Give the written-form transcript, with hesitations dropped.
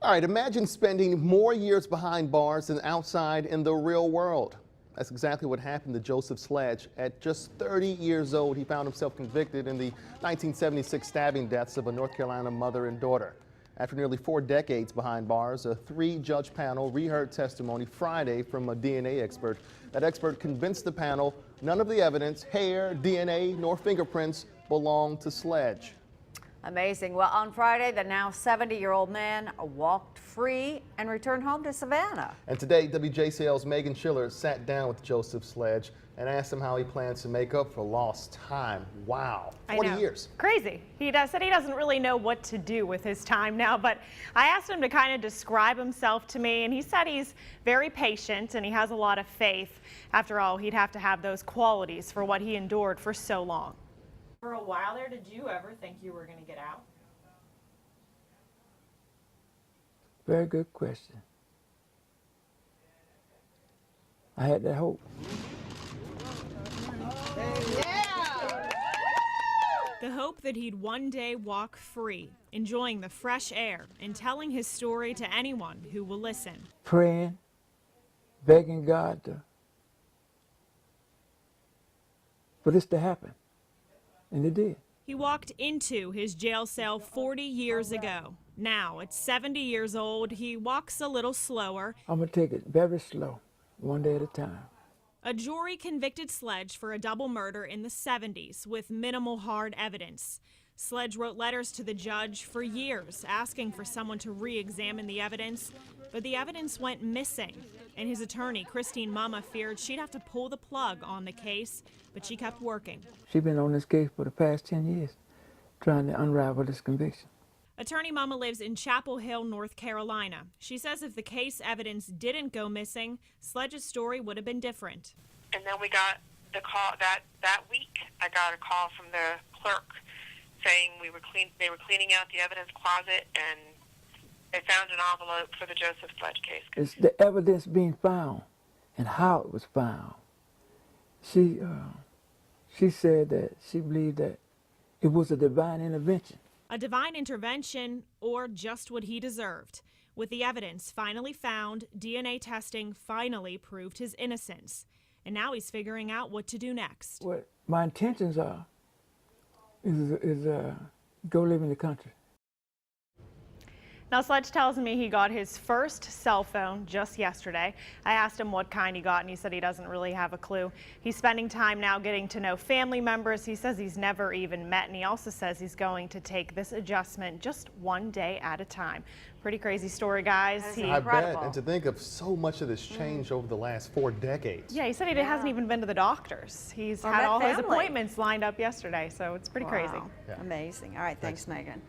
All right, imagine spending more years behind bars than outside in the real world. That's exactly what happened to Joseph Sledge. At just 30 years old, he found himself convicted in the 1976 stabbing deaths of a North Carolina mother and daughter. After nearly 4 decades behind bars, a 3-judge panel reheard testimony Friday from a DNA expert. That expert convinced the panel none of the evidence, hair, DNA, nor fingerprints belonged to Sledge. Amazing. Well, on Friday, the now 70-year-old man walked free and returned home to Savannah. And today, WJCL's Megan Schiller sat down with Joseph Sledge and asked him how he plans to make up for lost time. Wow, 40 years. Crazy. He said he doesn't really know what to do with his time now, but I asked him to kind of describe himself to me, and he said he's very patient and he has a lot of faith. After all, he'd have to have those qualities for what he endured for so long. For a while there, did you ever think you were going to get out? Very good question. I had that hope. The hope that he'd one day walk free, enjoying the fresh air and telling his story to anyone who will listen. Praying, begging God for this to happen. And it did. He walked into his jail cell 40 years ago. Now, at 70 years old, he walks a little slower. I'm going to take it very slow, one day at a time. A jury convicted Sledge for a double murder in the 70s with minimal hard evidence. Sledge wrote letters to the judge for years asking for someone to re-examine the evidence, but the evidence went missing. And his attorney, Christine Mama, feared she'd have to pull the plug on the case, but she kept working. She's been on this case for the past 10 years, trying to unravel this conviction. Attorney Mama lives in Chapel Hill, North Carolina. She says if the case evidence didn't go missing, Sledge's story would have been different. And then we got the call that week. I got a call from the clerk saying they were cleaning out the evidence closet and they found an envelope for the Joseph Sledge case. It's the evidence being found and how it was found. She said that she believed that it was a divine intervention. A divine intervention or just what he deserved. With the evidence finally found, DNA testing finally proved his innocence. And now he's figuring out what to do next. What my intentions are is go live in the country. Now, Sledge tells me he got his first cell phone just yesterday. I asked him what kind he got, and he said he doesn't really have a clue. He's spending time now getting to know family members. He says he's never even met, and he also says he's going to take this adjustment just one day at a time. Pretty crazy story, guys. I bet, and to think of so much of this change over the last 4 decades. Yeah, he said he hasn't even been to the doctors. He's had all his appointments lined up yesterday, so it's pretty crazy. Yeah. Amazing. All right, thanks, Megan.